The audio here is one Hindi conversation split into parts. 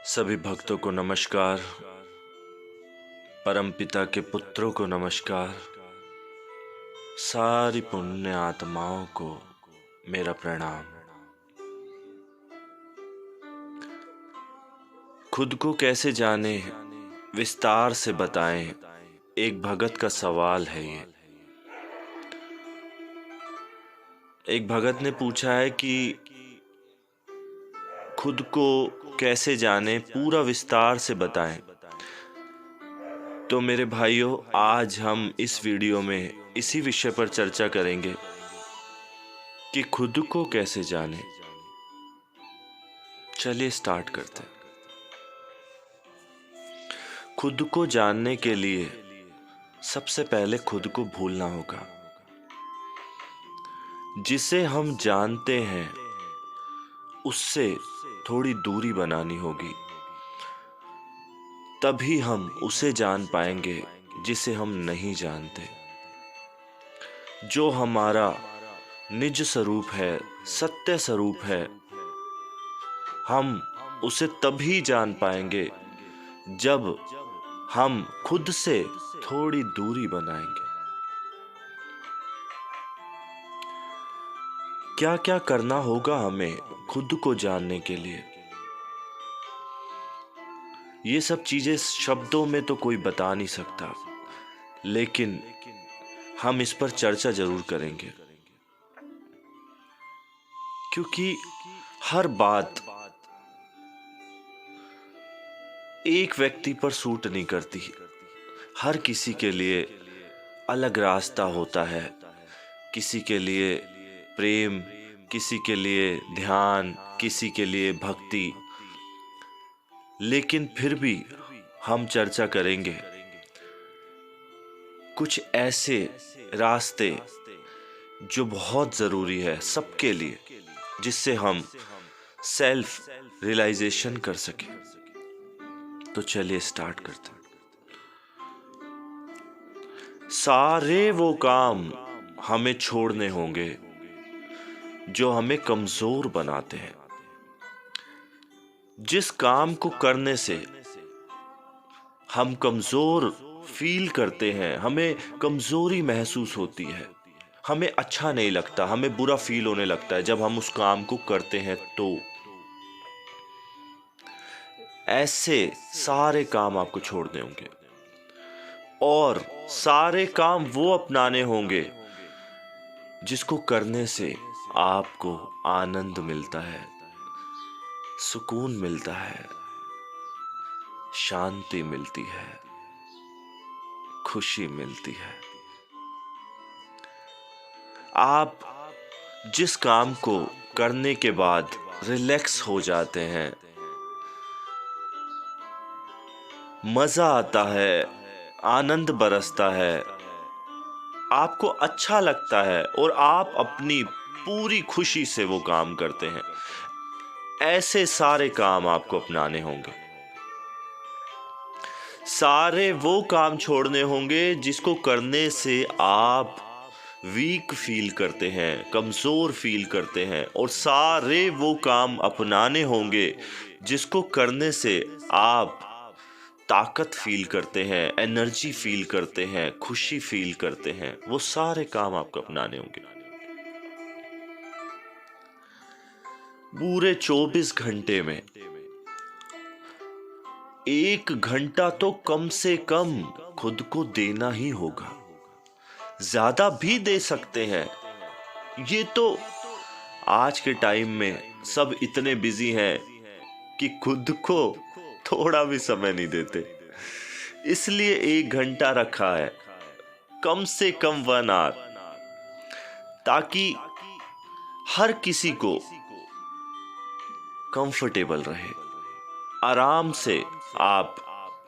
सभी भक्तों को नमस्कार। परमपिता के पुत्रों को नमस्कार। सारी पुण्य आत्माओं को मेरा प्रणाम। खुद को कैसे जाने, विस्तार से बताएं, एक भगत का सवाल है ये। एक भगत ने पूछा है कि खुद को कैसे जाने, पूरा विस्तार से बताएं। तो मेरे भाइयों, आज हम इस वीडियो में इसी विषय पर चर्चा करेंगे कि खुद को कैसे जाने। चलिए स्टार्ट करते हैं। खुद को जानने के लिए सबसे पहले खुद को भूलना होगा। जिसे हम जानते हैं उससे थोड़ी दूरी बनानी होगी, तभी हम उसे जान पाएंगे जिसे हम नहीं जानते। जो हमारा निज स्वरूप है, सत्य स्वरूप है, हम उसे तभी जान पाएंगे जब हम खुद से थोड़ी दूरी बनाएंगे। क्या क्या करना होगा हमें खुद को जानने के लिए? ये सब चीजें शब्दों में तो कोई बता नहीं सकता, लेकिन हम इस पर चर्चा जरूर करेंगे, क्योंकि हर बात एक व्यक्ति पर सूट नहीं करती। हर किसी के लिए अलग रास्ता होता है। किसी के लिए प्रेम, किसी के लिए ध्यान, किसी के लिए भक्ति। लेकिन फिर भी हम चर्चा करेंगे कुछ ऐसे रास्ते जो बहुत ज़रूरी है सबके लिए, जिससे हम सेल्फ रियलाइजेशन कर सकें। तो चलिए स्टार्ट करते हैं। सारे वो काम हमें छोड़ने होंगे जो हमें कमज़ोर बनाते हैं। जिस काम को करने से हम कमज़ोर फील करते हैं, हमें कमज़ोरी महसूस होती है, हमें अच्छा नहीं लगता, हमें बुरा फील होने लगता है जब हम उस काम को करते हैं, तो ऐसे सारे काम आपको छोड़ने होंगे और सारे काम वो अपनाने होंगे जिसको करने से आपको आनंद मिलता है, सुकून मिलता है, शांति मिलती है, खुशी मिलती है। आप जिस काम को करने के बाद रिलैक्स हो जाते हैं, मजा आता है, आनंद बरसता है, आपको अच्छा लगता है और आप अपनी पूरी खुशी से वो काम करते हैं, ऐसे सारे काम आपको अपनाने होंगे। सारे वो काम छोड़ने होंगे जिसको करने से आप वीक फील करते हैं, कमज़ोर फील करते हैं, और सारे वो काम अपनाने होंगे जिसको करने से आप ताकत फील करते हैं, एनर्जी फील करते हैं, खुशी फील करते हैं। वो सारे काम आपको अपनाने होंगे। पूरे 24 घंटे में 1 घंटा तो कम से कम खुद को देना ही होगा। ज्यादा भी दे सकते हैं। ये तो आज के टाइम में सब इतने बिजी हैं कि खुद को थोड़ा भी समय नहीं देते, इसलिए 1 घंटा रखा है, कम से कम 1 आवर, ताकि हर किसी को कंफर्टेबल रहे, आराम से आप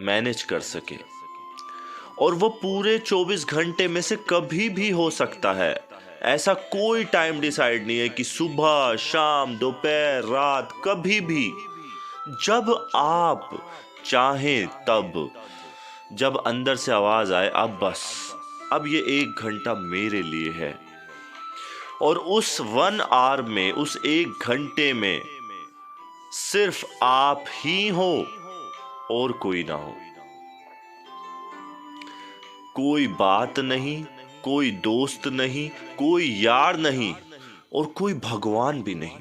मैनेज कर सके। और वो पूरे 24 घंटे में से कभी भी हो सकता है। ऐसा कोई टाइम डिसाइड नहीं है कि सुबह, शाम, दोपहर, रात, कभी भी, जब आप चाहें तब, जब अंदर से आवाज आए अब बस, अब ये 1 घंटा मेरे लिए है। और उस 1 आवर में, उस 1 घंटे में सिर्फ आप ही हो और कोई ना हो। कोई बात नहीं, कोई दोस्त नहीं, कोई यार नहीं और कोई भगवान भी नहीं।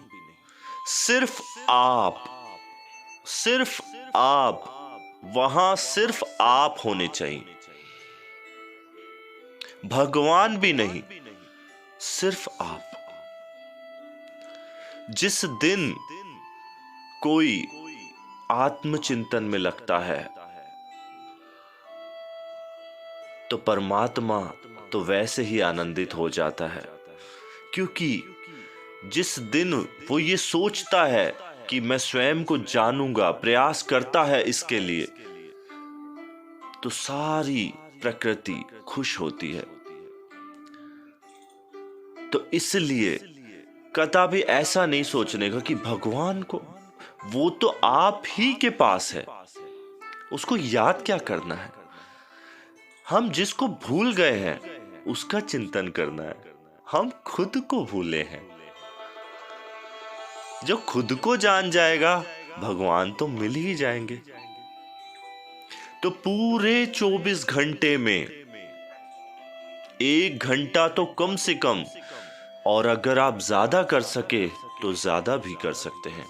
सिर्फ आप, सिर्फ आप, वहां सिर्फ आप होने चाहिए। भगवान भी नहीं, सिर्फ आप। जिस दिन कोई आत्मचिंतन में लगता है तो परमात्मा तो वैसे ही आनंदित हो जाता है, क्योंकि जिस दिन वो ये सोचता है कि मैं स्वयं को जानूंगा, प्रयास करता है इसके लिए, तो सारी प्रकृति खुश होती है। तो इसलिए कदापि ऐसा नहीं सोचने का कि भगवान को, वो तो आप ही के पास है, उसको याद क्या करना है। हम जिसको भूल गए हैं उसका चिंतन करना है। हम खुद को भूले हैं। जो खुद को जान जाएगा भगवान तो मिल ही जाएंगे। तो पूरे 24 घंटे में 1 घंटा तो कम से कम, और अगर आप ज्यादा कर सके तो ज्यादा भी कर सकते हैं,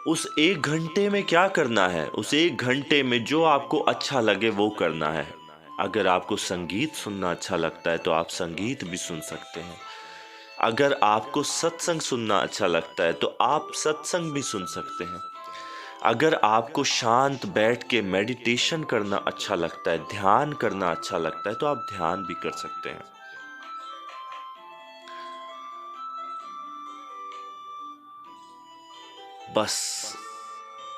उस 1 घंटे में क्या करना है? उस 1 घंटे में जो आपको अच्छा लगे वो करना है। अगर आपको संगीत सुनना अच्छा लगता है तो आप संगीत भी सुन सकते हैं। अगर आपको सत्संग सुनना अच्छा लगता है तो आप सत्संग भी सुन सकते हैं। अगर आपको शांत बैठ के मेडिटेशन करना अच्छा लगता है, ध्यान करना अच्छा लगता है, तो आप ध्यान भी कर सकते हैं। बस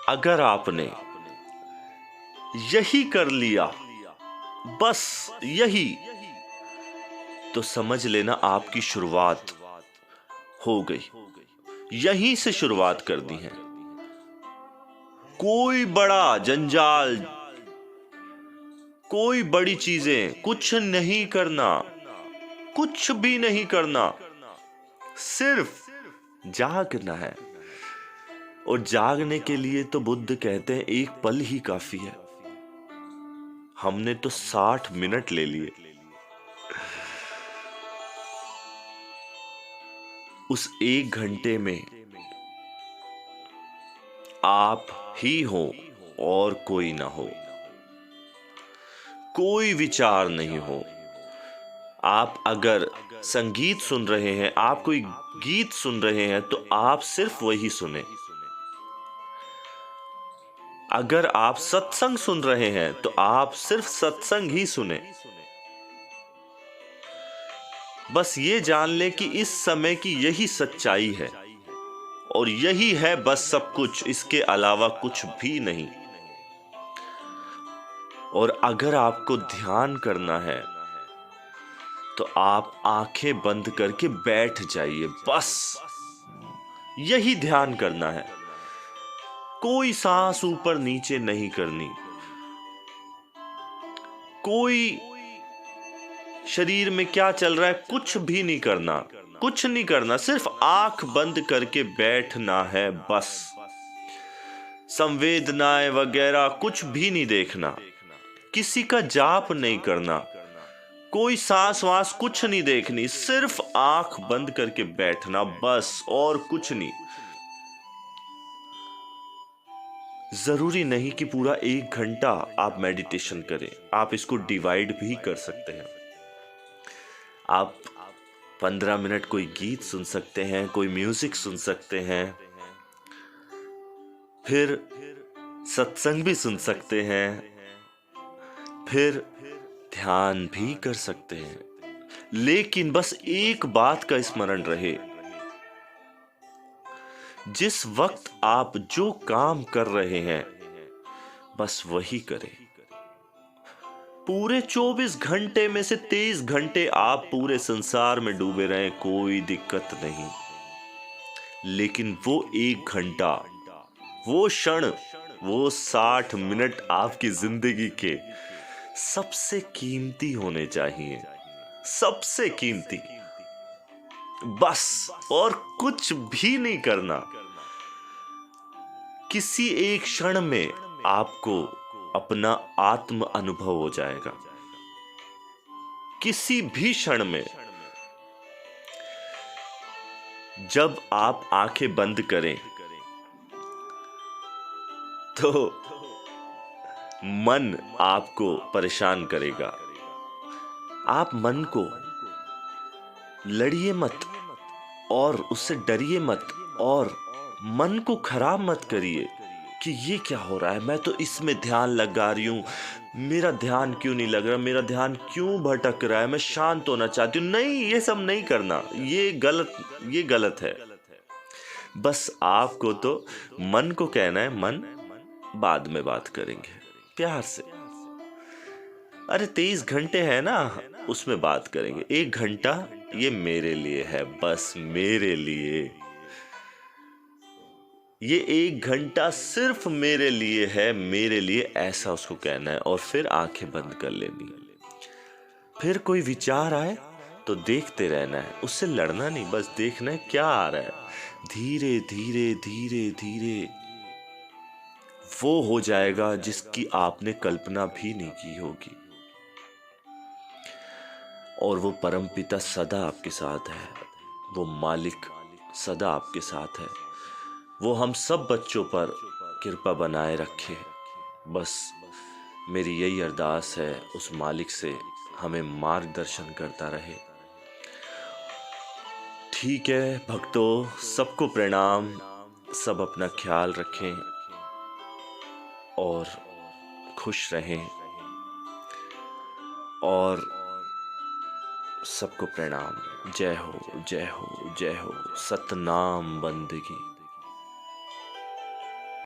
अगर आपने यही कर लिया, बस यही, तो समझ लेना आपकी शुरुआत हो गई। यहीं से शुरुआत कर दी है। कोई बड़ा जंजाल, कोई बड़ी चीजें कुछ नहीं करना, कुछ भी नहीं करना, सिर्फ जागना है। और जागने के लिए तो बुद्ध कहते हैं 1 पल ही काफी है। हमने तो 60 मिनट ले लिए। उस 1 घंटे में आप ही हो और कोई ना हो, कोई विचार नहीं हो। आप अगर संगीत सुन रहे हैं, आप कोई गीत सुन रहे हैं, तो आप सिर्फ वही सुने। अगर आप सत्संग सुन रहे हैं तो आप सिर्फ सत्संग ही सुने। बस ये जान ले कि इस समय की यही सच्चाई है और यही है बस सब कुछ, इसके अलावा कुछ भी नहीं। और अगर आपको ध्यान करना है तो आप आंखें बंद करके बैठ जाइए। बस यही ध्यान करना है। कोई सांस ऊपर नीचे नहीं करनी, कोई शरीर में क्या चल रहा है कुछ भी नहीं करना, कुछ नहीं करना, सिर्फ आंख बंद करके बैठना है बस। संवेदनाएं वगैरह कुछ भी नहीं देखना, किसी का जाप नहीं करना, कोई सांस वास कुछ नहीं देखनी, सिर्फ आंख बंद करके बैठना बस, और कुछ नहीं। जरूरी नहीं कि पूरा 1 घंटा आप मेडिटेशन करें, आप इसको डिवाइड भी कर सकते हैं। आप 15 मिनट कोई गीत सुन सकते हैं, कोई म्यूजिक सुन सकते हैं, फिर सत्संग भी सुन सकते हैं, फिर ध्यान भी कर सकते हैं। लेकिन बस एक बात का स्मरण रहे, जिस वक्त आप जो काम कर रहे हैं बस वही करें। पूरे 24 घंटे में से 23 घंटे आप पूरे संसार में डूबे रहे, कोई दिक्कत नहीं। लेकिन वो 1 घंटा, वो क्षण, वो 60 मिनट आपकी जिंदगी के सबसे कीमती होने चाहिए, सबसे कीमती। बस, और कुछ भी नहीं करना। किसी एक क्षण में आपको अपना आत्म अनुभव हो जाएगा, किसी भी क्षण में। जब आप आंखें बंद करें तो मन आपको परेशान करेगा। आप मन को लड़िए मत और उससे डरिए मत, और मन को खराब मत करिए कि ये क्या हो रहा है, मैं तो इसमें ध्यान लगा रही हूं, मेरा ध्यान क्यों नहीं लग रहा, मेरा ध्यान क्यों भटक रहा है, मैं शांत होना चाहती हूं। नहीं, ये सब नहीं करना, ये गलत है। बस आपको तो मन को कहना है, मन बाद में बात करेंगे प्यार से। अरे 23 घंटे है ना, उसमें बात करेंगे। 1 घंटा ये मेरे लिए है, बस मेरे लिए। ये 1 घंटा सिर्फ मेरे लिए है, मेरे लिए, ऐसा उसको कहना है। और फिर आंखें बंद कर लेनी। फिर कोई विचार आए तो देखते रहना है, उससे लड़ना नहीं, बस देखना है क्या आ रहा है। धीरे धीरे धीरे धीरे वो हो जाएगा जिसकी आपने कल्पना भी नहीं की होगी। और वो परमपिता सदा आपके साथ है, वो मालिक सदा आपके साथ है। वो हम सब बच्चों पर कृपा बनाए रखे। बस मेरी यही अरदास है उस मालिक से, हमें मार्गदर्शन करता रहे। ठीक है भक्तों, सबको प्रणाम। सब अपना ख्याल रखें और खुश रहें। और सबको प्रणाम। जय हो, जय हो, जय हो। सतनाम बंदगी।